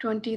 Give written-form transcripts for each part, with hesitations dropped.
20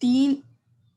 3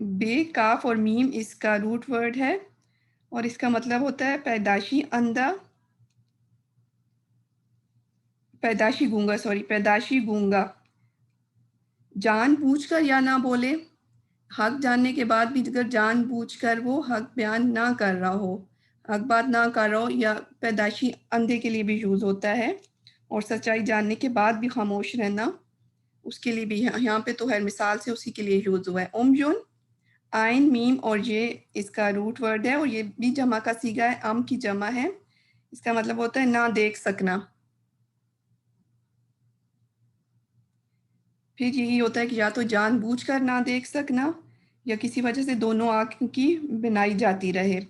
بے، کاف اور میم اس کا روٹ ورڈ ہے اور اس کا مطلب ہوتا ہے پیدائشی اندھا، پیدائشی گونگا. جان بوجھ کر یا نہ بولے، حق جاننے کے بعد بھی اگر جان بوجھ کر وہ حق بیان نہ کر رہا ہو، حق بات نہ کر رہا ہو، یا پیدائشی اندھے کے لیے بھی یوز ہوتا ہے، اور سچائی جاننے کے بعد بھی خاموش رہنا اس کے لیے بھی یہاں پہ تو ہر مثال سے اسی کے لیے یوز ہوا ہے. یون، آئین میم اور یہ اس کا روٹ ورڈ ہے اور یہ بھی جمع کا صیغہ ہے، ام کی جمع ہے. اس کا مطلب ہوتا ہے نہ دیکھ سکنا. پھر یہی ہوتا ہے کہ یا تو جان بوجھ کر نہ دیکھ سکنا یا کسی وجہ سے دونوں آنکھوں کی بنائی جاتی رہے.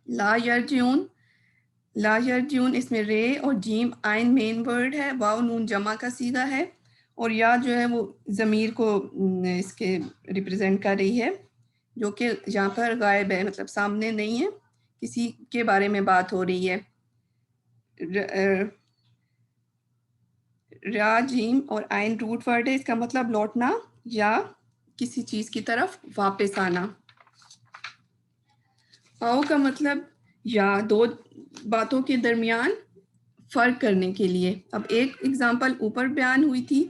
لا یرجعون، لا یرجعون اس میں رے اور جیم آئین مین ورڈ ہے، واو نون جمع کا صیغہ ہے، اور یا جو ہے وہ ضمیر کو اس کے ریپرزینٹ کر رہی ہے جو کہ یہاں پر غائب ہے، مطلب سامنے نہیں ہے، کسی کے بارے میں بات ہو رہی ہے. را جیم اور آئین روٹ ورڈ ہے، اس کا مطلب لوٹنا یا کسی چیز کی طرف واپس آنا. او کا مطلب یا دو باتوں کے درمیان فرق کرنے کے لیے. اب ایک اگزامپل اوپر بیان ہوئی تھی،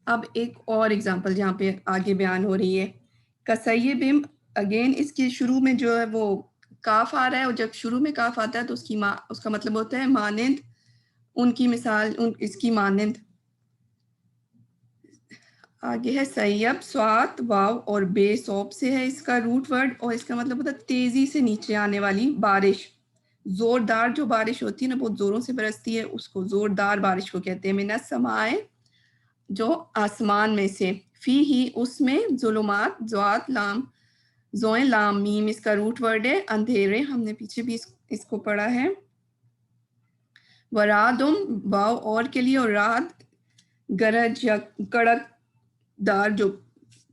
اب ایک اور اگزامپل جہاں پہ آگے بیان ہو رہی ہے. کسیبم، اگین اس کے شروع میں جو ہے وہ کاف آ رہا ہے، اور جب شروع میں کاف آتا ہے تو اس کا مطلب ہوتا ہے مانند، ان کی مثال، اس کی مانند. آگے ہے سیب، سوات واو اور بے سوب سے ہے اس کا روٹ ورڈ، اور اس کا مطلب ہوتا ہے تیزی سے نیچے آنے والی بارش. زوردار جو بارش ہوتی ہے نا، بہت زوروں سے برستی ہے، اس کو زوردار بارش کو کہتے ہیں. من السماء، جو آسمان میں سے، فی ہی اس میں، ظلمات، زوات لام، زوئیں لام میم اس کا روٹ ورڈ ہے، اندھیرے. ہم نے پیچھے بھی اس کو پڑھا ہے. ورادم، واو اور کے لیے، اور رات گرج یا کڑک دار، جو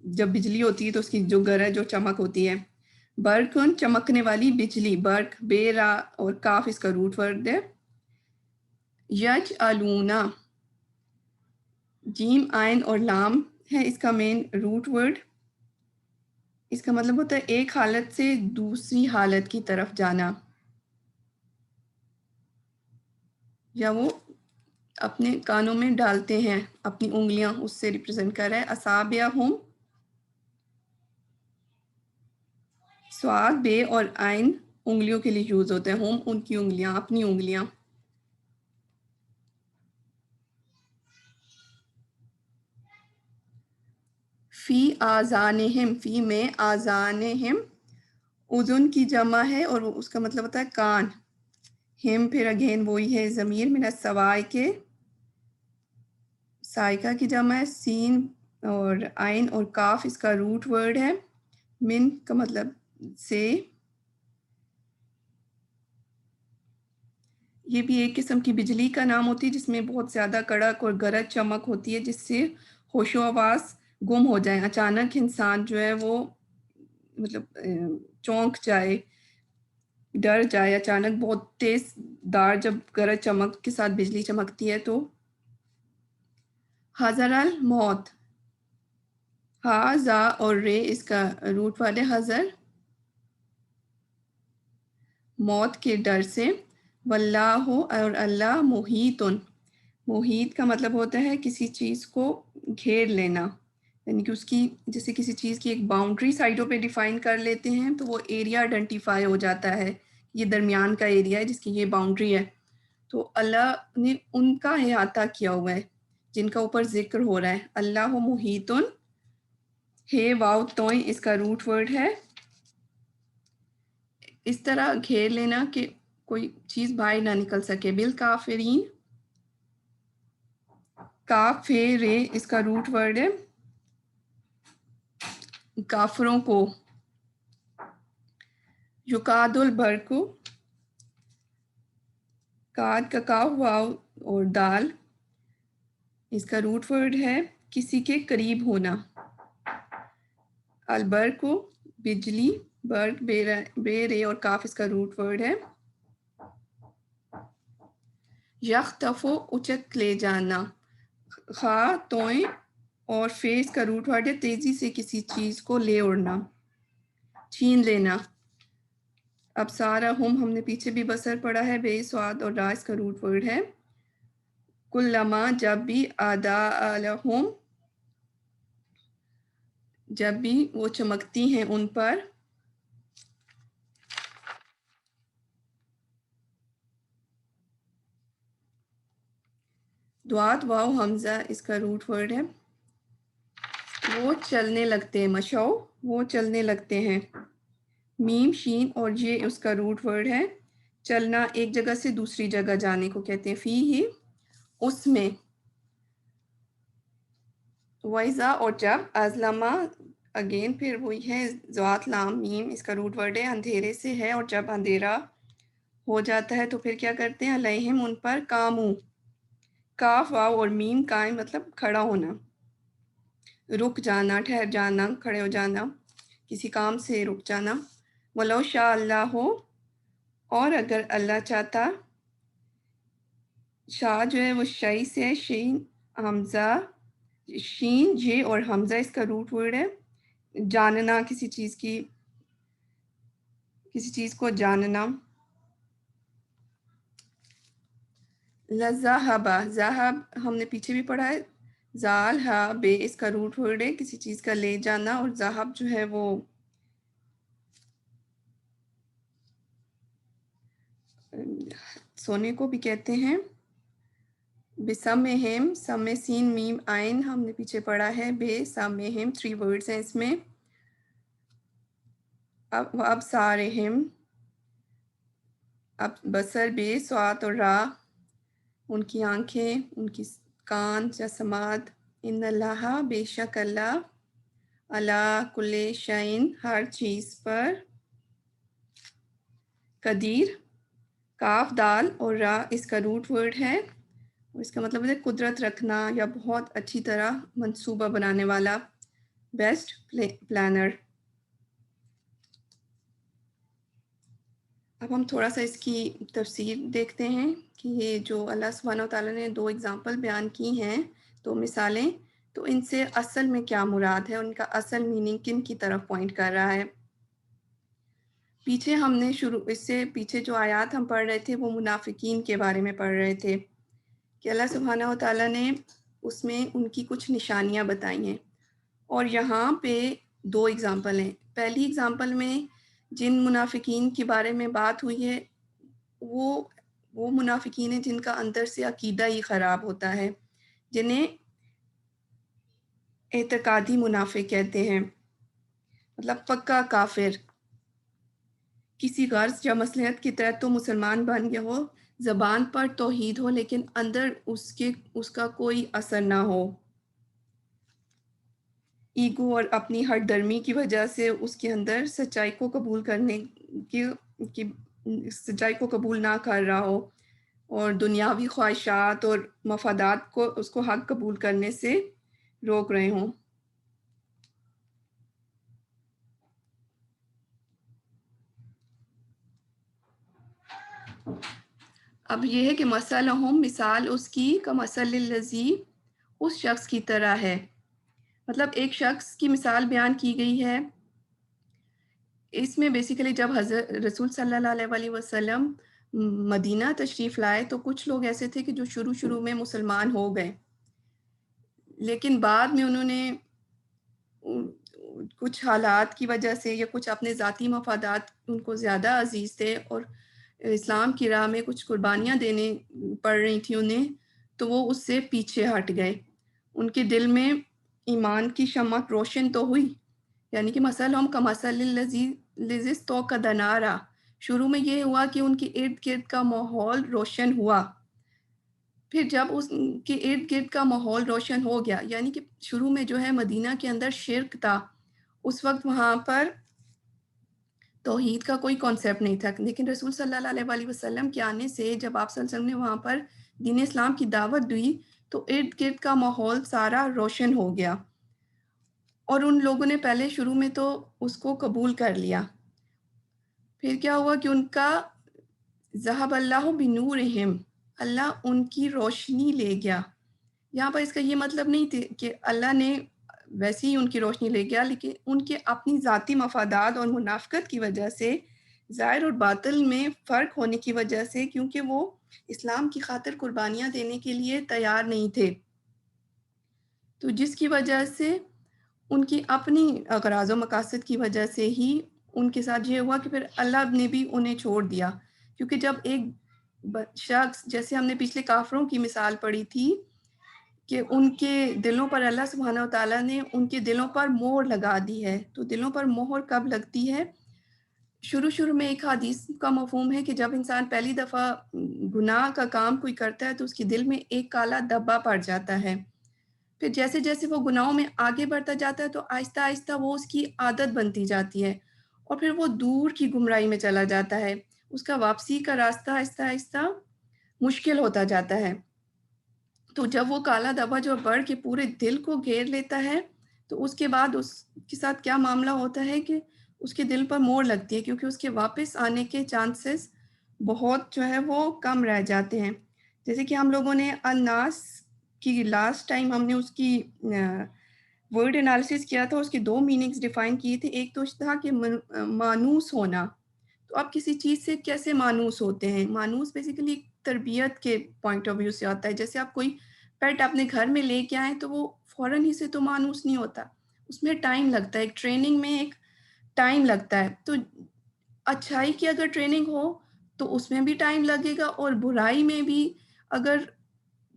جب بجلی ہوتی ہے تو اس کی جو گرج جو چمک ہوتی ہے. برقن، چمکنے والی بجلی، برق، بے را اور کاف اس کا روٹ ورڈ ہے. یج الونا، جیم آئین اور لام ہے اس کا مین روٹ ورڈ. اس کا مطلب ہوتا ہے ایک حالت سے دوسری حالت کی طرف جانا، یا وہ اپنے کانوں میں ڈالتے ہیں اپنی انگلیاں، اس سے ریپرزینٹ کر رہا ہے. اصابعہم، سواد، بے اور آئین انگلیوں کے لیے یوز ہوتے ہیں، ہوم ان کی انگلیاں، اپنی انگلیاں. فی آذانہم، فی میں، آذانہم اذن کی جمع ہے اور اس کا مطلب ہوتا ہے کان. ہم پھر اگین وہی ہے ضمیر، من السوائے کے، سائقہ کی جمع ہے. سین اور آئین اور کاف اس کا روٹ ورڈ ہے. من کا مطلب سے، یہ بھی ایک قسم کی بجلی کا نام ہوتی ہے جس میں بہت زیادہ کڑک اور گرج چمک ہوتی ہے، جس سے ہوش و حواس گم ہو جائیں. اچانک انسان جو ہے وہ مطلب چونک جائے، ڈر جائے. اچانک بہت تیز دار جب گرج چمک کے ساتھ بجلی چمکتی ہے تو. حذر الموت، ہا زا اور رے اس کا روٹ ورڈ ہے حذر، موت کے ڈر سے. واللہ اور اللہ محیطن، محیط کا مطلب ہوتا ہے کسی چیز کو گھیر لینا، یعنی کہ اس کی جیسے کسی چیز کی ایک باؤنڈری سائڈوں پہ ڈیفائن کر لیتے ہیں تو وہ ایریا آئیڈینٹیفائی ہو جاتا ہے، یہ درمیان کا ایریا ہے جس کی یہ باؤنڈری ہے. تو اللہ نے ان کا احاطہ کیا ہوا ہے جن کا اوپر ذکر ہو رہا ہے. اللہ محیطن، ہے واو توئیں اس کا روٹ ورڈ ہے. اس طرح گھیر لینا کہ کوئی چیز باہر نہ نکل سکے. بالکافرین، کافرے اس کا روٹ ورڈ ہے کافروں کو. یکاد البرق، کاد کا کاف واو اور دال اس کا روٹ ورڈ ہے کسی کے قریب ہونا. البرق بجلی، برق بے رے اور کاف اس کا روٹ ورڈ ہے. یختفو اچک لے جانا، خا توئیں اور فے اس کا روٹ ورڈ ہے تیزی سے کسی چیز کو لے اڑنا، چھین لینا. اب سارا ہم نے پیچھے بھی بسر پڑھا ہے، بے سواد اور را اس کا روٹ ورڈ ہے. کلما جب بھی، ادا لہم جب بھی وہ چمکتی ہیں ان پر، دعات واو حمزہ اس کا روٹ ورڈ ہے. وہ چلنے لگتے ہیں، مشو وہ چلنے لگتے ہیں. میم شین اور یہ اس کا روٹ ورڈ ہے. چلنا ایک جگہ سے دوسری جگہ جانے کو کہتے ہیں. فی ہی اس میں. وائزا اور جب، ازلما اگین پھر وہی ہے ذات لام میم اس کا روٹ ورڈ ہے، اندھیرے سے ہے، اور جب اندھیرا ہو جاتا ہے تو پھر کیا کرتے ہیں، علیہم ان پر، کامو کاف واو اور میم قائم مطلب کھڑا ہونا، رک جانا، ٹھہر جانا، کھڑے ہو جانا، کسی کام سے رک جانا. ولو شاء اللہ ہو، اور اگر اللہ چاہتا. شاہ جو ہے وہ شئی سے، شین حمزہ، شین جے اور حمزہ اس کا روٹ ورڈ ہے. جاننا، کسی چیز کو جاننا. لذہبا، ذہب ہم نے پیچھے بھی پڑھا ہے. زال ہا بے اس کا روٹ ورڈ ہے، کسی چیز کا لے جانا. اور ذہب جو ہے وہ سونے کو بھی کہتے ہیں. بسمہم، سم سین میم عین ہم نے پیچھے پڑھا ہے. بے سمہم 3 ورڈز ہیں اس میں. اب سارہم، اب بصر بے سوات اور را ان کی آنکھیں، ان کی کان یا سماعت. ان اللہ بے شک اللہ، علی کل شیء ہر چیز پر، قدیر. کاف دال اور را اس کا روٹ ورڈ ہے، اس کا مطلب ہے قدرت رکھنا یا بہت اچھی طرح منصوبہ بنانے والا، بیسٹ پلانر. اب ہم تھوڑا سا اس کی تفسیر دیکھتے ہیں کہ یہ جو اللہ سبحانہ وتعالیٰ نے 2 اگزامپل بیان کی ہیں، 2 مثالیں، تو ان سے اصل میں کیا مراد ہے، ان کا اصل میننگ کن کی طرف پوائنٹ کر رہا ہے. پیچھے ہم نے اس سے پیچھے جو آیات ہم پڑھ رہے تھے وہ منافقین کے بارے میں پڑھ رہے تھے کہ اللہ سبحانہ وتعالیٰ نے اس میں ان کی کچھ نشانیاں بتائی ہیں. اور یہاں پہ 2 اگزامپل ہیں. پہلی اگزامپل میں جن منافقین کے بارے میں بات ہوئی ہے وہ منافقین ہیں جن کا اندر سے عقیدہ ہی خراب ہوتا ہے، جنہیں اعتقادی منافق کہتے ہیں، مطلب پکا کافر. کسی غرض یا مصلحت کے تحت تو مسلمان بن گیا ہو، زبان پر توحید ہو لیکن اندر اس کا کوئی اثر نہ ہو. ایگو اور اپنی ہٹ درمی کی وجہ سے اس کے اندر سچائی کو قبول کرنے کی سچائی کو قبول نہ کر رہا ہو، اور دنیاوی خواہشات اور مفادات کو اس کو حق قبول کرنے سے روک رہے ہوں. اب یہ ہے کہ مثلہم، مثال اس کی، کمثل الذی اس شخص کی طرح ہے. مطلب ایک شخص کی مثال بیان کی گئی ہے. اس میں بیسیکلی جب حضرت رسول صلی اللہ علیہ وسلم مدینہ تشریف لائے تو کچھ لوگ ایسے تھے کہ جو شروع میں مسلمان ہو گئے، لیکن بعد میں انہوں نے کچھ حالات کی وجہ سے یا کچھ اپنے ذاتی مفادات ان کو زیادہ عزیز تھے اور اسلام کی راہ میں کچھ قربانیاں دینے پڑ رہی تھیں انہیں، تو وہ اس سے پیچھے ہٹ گئے. ان کے دل میں ایمان کی شمع روشن تو ہوئی، یعنی کہ مثلہم کمثل الذی استوقد نارا. شروع میں یہ ہوا کہ ان کے ارد گرد کا ماحول روشن ہوا. پھر جب اس کے ارد گرد کا ماحول روشن ہو گیا، یعنی کہ شروع میں جو ہے مدینہ کے اندر شرک تھا، اس وقت وہاں پر توحید کا کوئی کانسیپٹ نہیں تھا. لیکن رسول صلی اللہ علیہ وسلم کے آنے سے جب آپ صلی اللہ علیہ وسلم نے وہاں پر دین اسلام کی دعوت دی تو ارد گرد کا ماحول سارا روشن ہو گیا، اور ان لوگوں نے پہلے شروع میں تو اس کو قبول کر لیا. پھر کیا ہوا کہ ان کا ذہب اللہ بنورہم، اللہ ان کی روشنی لے گیا. یہاں پر اس کا یہ مطلب نہیں تھے کہ اللہ نے ویسے ہی ان کی روشنی لے گیا، لیکن ان کے اپنی ذاتی مفادات اور منافقت کی وجہ سے، ظاہر اور باطل میں فرق ہونے کی وجہ سے، کیونکہ وہ اسلام کی خاطر قربانیاں دینے کے لیے تیار نہیں تھے، تو جس کی وجہ سے ان کی اپنی اغراض و مقاصد کی وجہ سے ہی ان کے ساتھ یہ ہوا کہ پھر اللہ نے بھی انہیں چھوڑ دیا. کیونکہ جب ایک شخص، جیسے ہم نے پچھلے کافروں کی مثال پڑھی تھی کہ ان کے دلوں پر اللہ سبحانہ و تعالیٰ نے ان کے دلوں پر مہر لگا دی ہے. تو دلوں پر مہر کب لگتی ہے؟ شروع میں ایک حدیث کا مفہوم ہے کہ جب انسان پہلی دفعہ گناہ کا کام کوئی کرتا ہے تو اس کے دل میں ایک کالا دھبا پڑ جاتا ہے. پھر جیسے جیسے وہ گناہوں میں آگے بڑھتا جاتا ہے تو آہستہ آہستہ وہ اس کی عادت بنتی جاتی ہے، اور پھر وہ دور کی گمراہی میں چلا جاتا ہے. اس کا واپسی کا راستہ آہستہ آہستہ مشکل ہوتا جاتا ہے. تو جب وہ کالا دھبا جو بڑھ کے پورے دل کو گھیر لیتا ہے تو اس کے بعد اس کے ساتھ کیا معاملہ ہوتا ہے کہ اس کے دل پر مہر لگتی ہے، کیونکہ اس کے واپس آنے کے چانسز بہت جو ہے وہ کم رہ جاتے ہیں. جیسے کہ ہم لوگوں نے الناس کی لاسٹ ٹائم ہم نے اس کی ورڈ انالیسس کیا تھا، اس کے 2 میننگز ڈیفائن کیے تھے. ایک تو تھا کہ مانوس ہونا. تو آپ کسی چیز سے کیسے مانوس ہوتے ہیں؟ مانوس بیسیکلی تربیت کے پوائنٹ آف ویو سے آتا ہے. جیسے آپ کوئی پیٹ اپنے گھر میں لے کے آئیں تو وہ فوراً ہی سے تو مانوس نہیں ہوتا، اس میں ٹائم لگتا ہے، ایک ٹریننگ میں ایک ٹائم لگتا ہے. تو اچھائی کی اگر ٹریننگ ہو تو اس میں بھی ٹائم لگے گا، اور برائی میں بھی اگر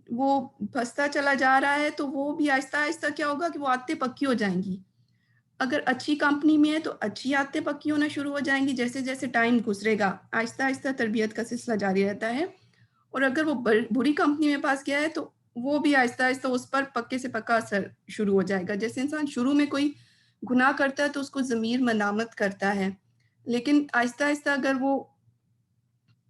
وہ پھنستا چلا جا رہا ہے تو وہ بھی آہستہ آہستہ کیا ہوگا کہ وہ عادتیں پکی ہو جائیں گی. اگر اچھی کمپنی میں ہے تو اچھی عادتیں پکی ہونا شروع ہو جائیں گی. جیسے جیسے ٹائم گزرے گا آہستہ آہستہ تربیت کا سلسلہ جاری رہتا ہے. اور اگر وہ بری کمپنی میں پاس گیا ہے تو وہ بھی آہستہ آہستہ اس پر پکے سے پکا اثر شروع ہو جائے گا. جیسے انسان شروع میں کوئی گناہ کرتا ہے تو اس کو ضمیر ملامت کرتا ہے، لیکن آہستہ آہستہ اگر وہ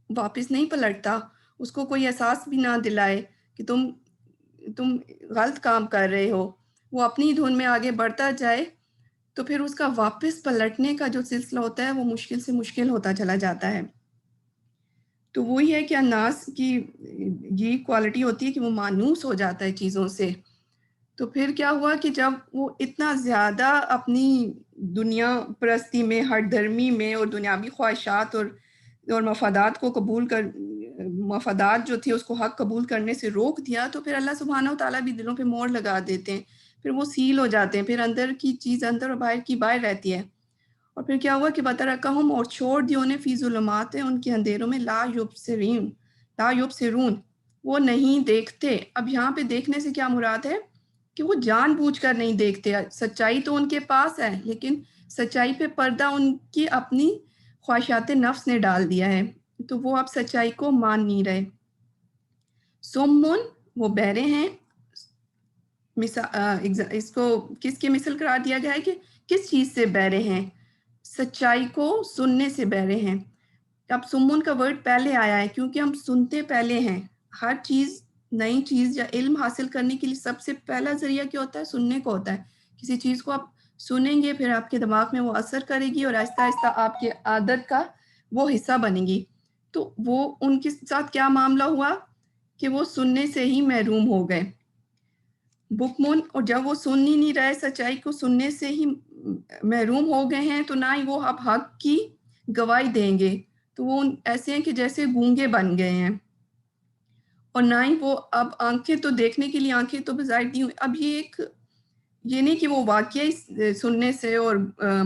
واپس نہیں پلٹتا، اس کو کوئی احساس بھی نہ دلائے کہ تم غلط کام کر رہے ہو، وہ اپنی دھن میں آگے بڑھتا جائے، تو پھر اس کا واپس پلٹنے کا جو سلسلہ ہوتا ہے وہ مشکل سے مشکل ہوتا چلا جاتا ہے. تو وہی ہے کہ الناس کی یہ کوالٹی ہوتی ہے کہ وہ مانوس ہو جاتا ہے چیزوں سے. تو پھر کیا ہوا کہ جب وہ اتنا زیادہ اپنی دنیا پرستی میں، ہر دھرمی میں، اور دنیاوی خواہشات اور مفادات کو مفادات جو تھے اس کو حق قبول کرنے سے روک دیا، تو پھر اللہ سبحانہ و تعالیٰ بھی دلوں پہ مہر لگا دیتے ہیں. پھر وہ سیل ہو جاتے ہیں، پھر اندر کی چیز اندر اور باہر کی باہر رہتی ہے. اور پھر کیا ہوا کہ بترکہم، اور چھوڑ دی انہیں فی ظلمات، ان کے اندھیروں میں، لا یبصرون، وہ نہیں دیکھتے. اب یہاں پہ دیکھنے سے کیا مراد ہے کہ وہ جان بوجھ کر نہیں دیکھتے. سچائی تو ان کے پاس ہے، لیکن سچائی پہ پردہ ان کی اپنی خواہشات نفس نے ڈال دیا ہے، تو وہ اب سچائی کو مان نہیں رہے. سمن، وہ بہرے ہیں. اس کو کس کی مثل قرار دیا گیا ہے کہ کس چیز سے بہرے ہیں؟ سچائی کو سننے سے بہرے ہیں. اب سمن کا ورڈ پہلے آیا ہے کیونکہ ہم سنتے پہلے ہیں. ہر چیز، نئی چیز یا علم حاصل کرنے کے لیے سب سے پہلا ذریعہ کیا ہوتا ہے؟ سننے کو ہوتا ہے. کسی چیز کو آپ سنیں گے، پھر آپ کے دماغ میں وہ اثر کرے گی اور آہستہ آہستہ آپ کے عادت کا وہ حصہ بنے گی. تو وہ ان کے ساتھ کیا معاملہ ہوا کہ وہ سننے سے ہی محروم ہو گئے. بکمن، اور جب وہ سن ہی نہیں رہے، سچائی کو سننے سے ہی محروم ہو گئے ہیں، تو نہ ہی وہ اب حق کی گواہی دیں گے. تو وہ ایسے ہیں کہ جیسے گونگے بن گئے ہیں، اور نہ ہی وہ اب آنکھیں تو دیکھنے کے لیے آنکھیں تو بظاہر دی ہوئی. اب یہ نہیں کہ وہ واقعی سننے سے اور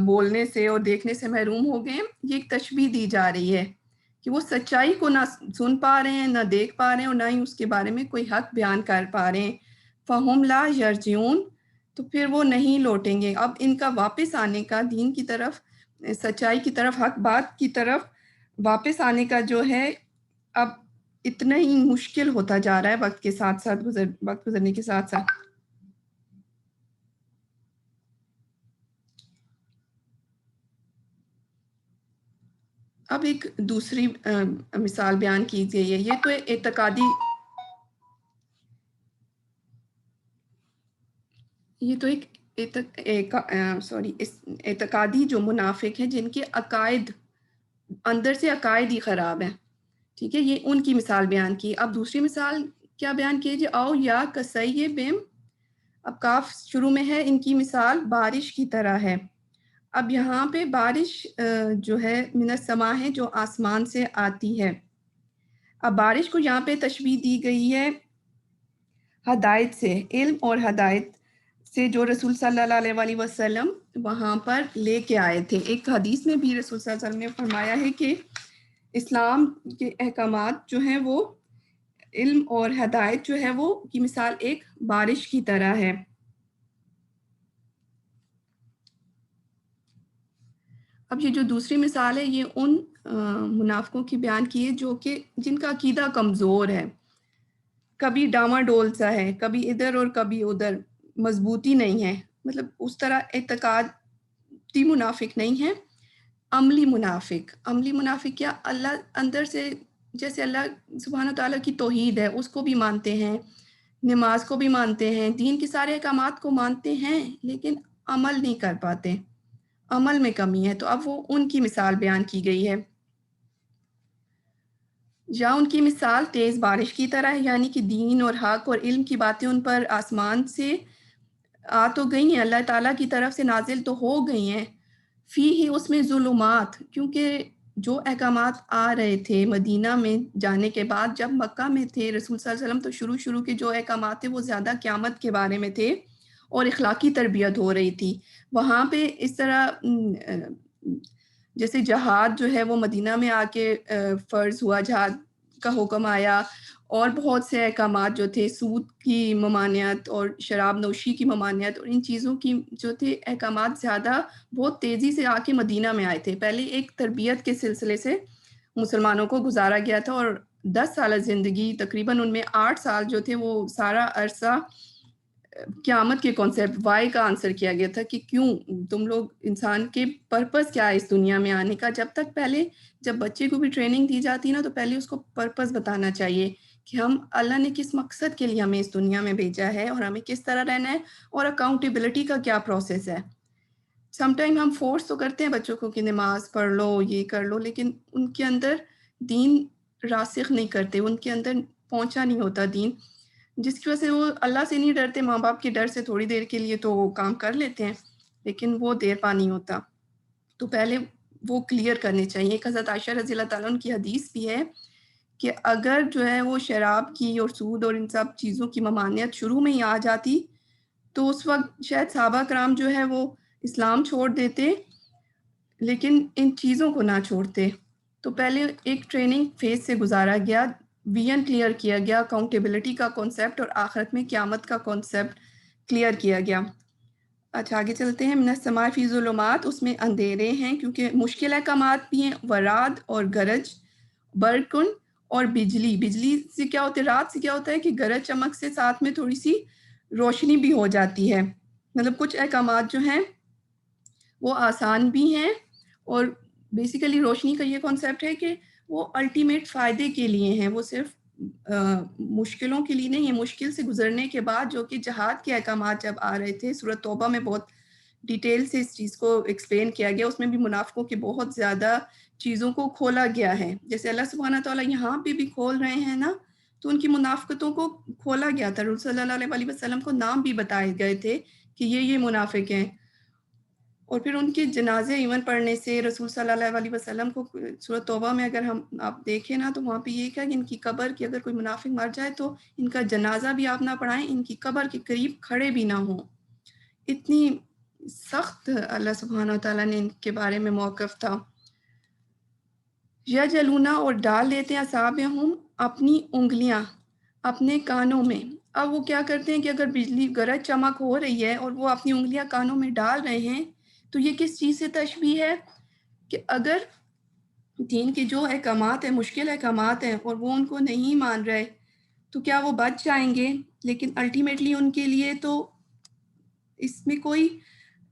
بولنے سے اور دیکھنے سے محروم ہو گئے ہیں. یہ ایک تشبیہ دی جا رہی ہے کہ وہ سچائی کو نہ سن پا رہے ہیں، نہ دیکھ پا رہے ہیں، اور نہ ہی اس کے بارے میں کوئی حق بیان کر پا رہے ہیں. فَهُمْ لَا يَرْجِعُونَ، تو پھر وہ نہیں لوٹیں گے. اب ان کا واپس آنے کا، دین کی طرف، سچائی کی طرف، حق بات کی طرف واپس آنے کا جو ہے اب اتنا ہی مشکل ہوتا جا رہا ہے وقت کے ساتھ ساتھ، وقت گزرنے کے ساتھ ساتھ. اب ایک دوسری مثال بیان کی گئی ہے. یہ تو اعتقادی جو منافق ہیں جن کے عقائد اندر سے عقائد ہی خراب ہیں. ٹھیک ہے، یہ ان کی مثال بیان کی. اب دوسری مثال کیا بیان کیجیے؟ او یا کسیبم، اب کاف شروع میں ہے، ان کی مثال بارش کی طرح ہے. اب یہاں پہ بارش جو ہے من السما ہے، جو آسمان سے آتی ہے. اب بارش کو یہاں پہ تشبیہ دی گئی ہے ہدایت سے، علم اور ہدایت سے، جو رسول صلی اللہ علیہ وسلم وہاں پر لے کے آئے تھے. ایک حدیث میں بھی رسول صلی اللہ علیہ وسلم نے فرمایا ہے کہ اسلام کے احکامات جو ہیں وہ علم اور ہدایت جو ہے وہ کی مثال ایک بارش کی طرح ہے. اب یہ جو دوسری مثال ہے یہ ان منافقوں کی بیان کی ہے جو کہ جن کا عقیدہ کمزور ہے، کبھی ڈاما ڈول سا ہے، کبھی ادھر اور کبھی ادھر، مضبوطی نہیں ہے. مطلب اس طرح اعتقادی منافق نہیں ہے، عملی منافق. عملی منافق کیا؟ اللہ اندر سے، جیسے اللہ سبحانہ تعالیٰ کی توحید ہے اس کو بھی مانتے ہیں، نماز کو بھی مانتے ہیں، دین کے سارے احکامات کو مانتے ہیں، لیکن عمل نہیں کر پاتے، عمل میں کمی ہے. تو اب وہ ان کی مثال بیان کی گئی ہے. یا ان کی مثال تیز بارش کی طرح ہے، یعنی کہ دین اور حق اور علم کی باتیں ان پر آسمان سے آ تو گئی ہیں، اللہ تعالیٰ کی طرف سے نازل تو ہو گئی ہیں. فی ہی اس میں ظلمات، کیونکہ جو احکامات آ رہے تھے مدینہ میں جانے کے بعد، جب مکہ میں تھے رسول صلی اللہ علیہ وسلم تو شروع کے جو احکامات تھے وہ زیادہ قیامت کے بارے میں تھے اور اخلاقی تربیت ہو رہی تھی. وہاں پہ اس طرح جیسے جہاد جو ہے وہ مدینہ میں آ کے فرض ہوا، جہاد کا حکم آیا، اور بہت سے احکامات جو تھے، سود کی ممانعت اور شراب نوشی کی ممانعت اور ان چیزوں کی جو تھے احکامات زیادہ بہت تیزی سے آ کے مدینہ میں آئے تھے. پہلے ایک تربیت کے سلسلے سے مسلمانوں کو گزارا گیا تھا، اور 10 سالہ زندگی تقریباً ان میں 8 سال جو تھے وہ سارا عرصہ قیامت کے کانسیپٹ وائی کا آنسر کیا گیا تھا کہ کیوں تم لوگ، انسان کے پرپس کیا ہے اس دنیا میں آنے کا. جب تک پہلے جب بچے کو بھی ٹریننگ دی جاتی نا تو پہلے اس کو پرپس بتانا چاہیے کہ ہم اللہ نے کس مقصد کے لیے ہمیں اس دنیا میں بھیجا ہے اور ہمیں کس طرح رہنا ہے اور اکاؤنٹیبلٹی کا کیا پروسیس ہے. سم ٹائم ہم فورس تو کرتے ہیں بچوں کو کہ نماز پڑھ لو، یہ کر لو، لیکن ان کے اندر دین راسخ نہیں کرتے، ان کے اندر پہنچا نہیں ہوتا دین، جس کی وجہ سے وہ اللہ سے نہیں ڈرتے. ماں باپ کے ڈر سے تھوڑی دیر کے لیے تو وہ کام کر لیتے ہیں لیکن وہ دیر پا نہیں ہوتا. تو پہلے وہ کلیئر کرنے چاہیے. ایک حضرت عائشہ رضی اللہ تعالیٰ عنہ کی حدیث بھی ہے کہ اگر جو ہے وہ شراب کی اور سود اور ان سب چیزوں کی ممانعت شروع میں ہی آ جاتی تو اس وقت شاید صحابہ کرام جو ہے وہ اسلام چھوڑ دیتے لیکن ان چیزوں کو نہ چھوڑتے. تو پہلے ایک ٹریننگ فیز سے گزارا گیا، ویژن کلیئر کیا گیا، اکاؤنٹیبلٹی کا کانسیپٹ اور آخرت میں قیامت کا کانسیپٹ کلیئر کیا گیا. اچھا آگے چلتے ہیں. من السماء فی ظلمات، اس میں اندھیرے ہیں کیونکہ مشکل احکامات بھی ہیں. ورعد اور گرج، برقن اور بجلی. بجلی سے کیا ہوتا ہے؟ رات سے کیا ہوتا ہے کہ گرج چمک سے ساتھ میں تھوڑی سی روشنی بھی ہو جاتی ہے. مطلب کچھ احکامات جو ہیں وہ آسان بھی ہیں، اور بیسیکلی روشنی کا یہ کانسیپٹ ہے کہ وہ الٹیمیٹ فائدے کے لیے ہیں، وہ صرف مشکلوں کے لیے نہیں ہے. مشکل سے گزرنے کے بعد جو کہ جہاد کے احکامات جب آ رہے تھے، سورۃ توبہ میں بہت ڈیٹیل سے اس چیز کو ایکسپلین کیا گیا، اس میں بھی منافقوں کے بہت زیادہ چیزوں کو کھولا گیا ہے. جیسے اللہ سبحانہ تعالیٰ یہاں پہ بھی کھول رہے ہیں نا، تو ان کی منافقتوں کو کھولا گیا تھا. رسول صلی اللہ علیہ وسلم کو نام بھی بتائے گئے تھے کہ یہ منافق ہیں. اور پھر ان کے جنازے ایون پڑھنے سے رسول صلی اللہ علیہ وسلم کو سورۃ توبہ میں اگر آپ دیکھیں نا تو وہاں پہ یہ کہا کہ ان کی قبر کی اگر کوئی منافق مر جائے تو ان کا جنازہ بھی آپ نہ پڑھائیں، ان کی قبر کے قریب کھڑے بھی نہ ہوں. اتنی سخت اللہ سبحانہ وتعالیٰ نے ان کے بارے میں موقف تھا. یجلونا، اور ڈال دیتے ہیں، اصابعہم، اپنی انگلیاں اپنے کانوں میں. اب وہ کیا کرتے ہیں کہ اگر بجلی گرج چمک ہو رہی ہے اور وہ اپنی انگلیاں کانوں میں ڈال رہے ہیں تو یہ کس چیز سے تشبیہ ہے کہ اگر دین کے جو احکامات ہیں، مشکل احکامات ہیں، اور وہ ان کو نہیں مان رہے تو کیا وہ بچ جائیں گے؟ لیکن الٹیمیٹلی ان کے لیے تو اس میں کوئی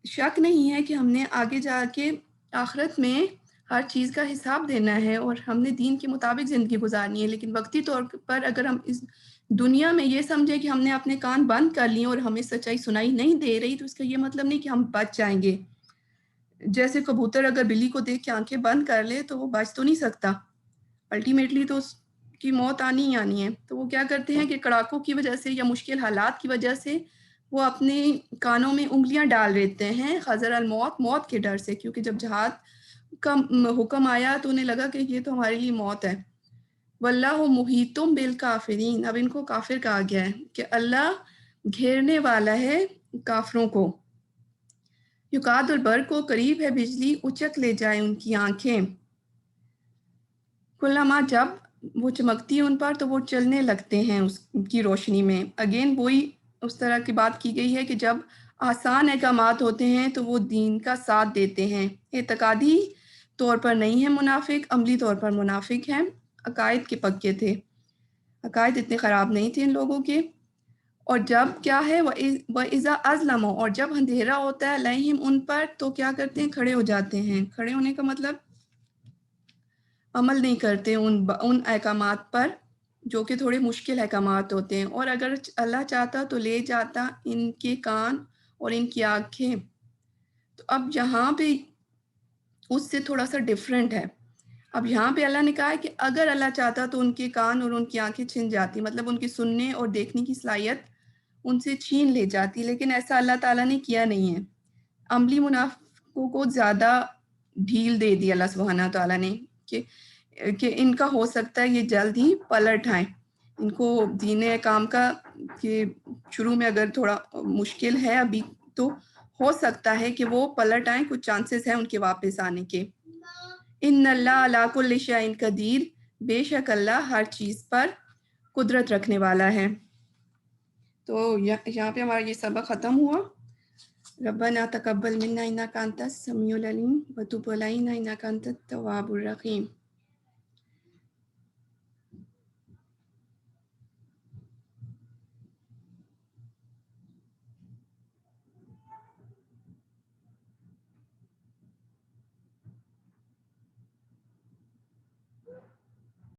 شک نہیں ہے کہ ہم نے آگے جا کے آخرت میں ہر چیز کا حساب دینا ہے اور ہم نے دین کے مطابق زندگی گزارنی ہے. لیکن وقتی طور پر اگر ہم اس دنیا میں یہ سمجھیں کہ ہم نے اپنے کان بند کر لیے اور ہمیں سچائی سنائی نہیں دے رہی تو اس کا یہ مطلب نہیں کہ ہم بچ جائیں گے. جیسے کبوتر اگر بلی کو دیکھ کے آنکھیں بند کر لے تو وہ بچ تو نہیں سکتا، الٹیمیٹلی تو کی موت آنی ہی آنی ہے، تو وہ کیا کرتے ہیں کہ کڑاکوں کی وجہ سے یا مشکل حالات کی وجہ سے وہ اپنے کانوں میں انگلیاں ڈال لیتے ہیں حذر الموت، موت کے ڈر سے، کیونکہ جب جہاد کا حکم آیا تو انہیں لگا کہ یہ تو ہمارے لیے موت ہے۔ واللہ محیط بالکافرین، اب ان کو کافر کہا گیا ہے کہ اللہ گھیرنے والا ہے کافروں کو۔ یکاد البرق کو قریب ہے بجلی اچک لے جائے ان کی آنکھیں، کلما جب وہ چمکتی ہے ان پر تو وہ چلنے لگتے ہیں اس کی روشنی میں۔ اگین وہی اس طرح کی بات کی گئی ہے کہ جب آسان احکامات ہوتے ہیں تو وہ دین کا ساتھ دیتے ہیں، اعتقادی طور پر نہیں ہے منافق، عملی طور پر منافق ہیں، عقائد کے پکے تھے، عقائد اتنے خراب نہیں تھے ان لوگوں کے۔ اور جب کیا ہے وَإِذَا أَظْلَمُوا، اور جب اندھیرا ہوتا ہے علیہم ان پر تو کیا کرتے ہیں؟ کھڑے ہو جاتے ہیں۔ کھڑے ہونے کا مطلب عمل نہیں کرتے ان احکامات پر جو کہ تھوڑے مشکل احکامات ہوتے ہیں، اور اگر اللہ چاہتا تو لے جاتا ان کے کان اور ان کی آنکھیں۔ تو اب یہاں پہ اس سے تھوڑا سا ڈیفرنٹ ہے، اب یہاں پہ اللہ نے کہا ہے کہ اگر اللہ چاہتا تو ان کے کان اور ان کی آنکھیں چھن جاتی، مطلب ان کی سننے اور دیکھنے کی صلاحیت ان سے چھین لے جاتی، لیکن ایسا اللہ تعالیٰ نے کیا نہیں ہے۔ عملی منافقوں کو زیادہ ڈھیل دے دی اللہ سبحانہ تعالیٰ نے کہ ان کا ہو سکتا ہے یہ جلد ہی پلٹ آئیں، ان کو دین کام کا کہ شروع میں اگر تھوڑا مشکل ہے ابھی تو ہو سکتا ہے کہ وہ پلٹ آئیں، کچھ چانسز ہیں ان کے واپس آنے کے۔ ان اللہ علی کل شیء قدیر، بے شک اللہ ہر چیز پر قدرت رکھنے والا ہے۔ تو یہاں پہ ہمارا یہ سبق ختم ہوا۔ ربنا تقبل منا انک انت السمیع العلیم وتب علینا انک انت التواب الرحیم۔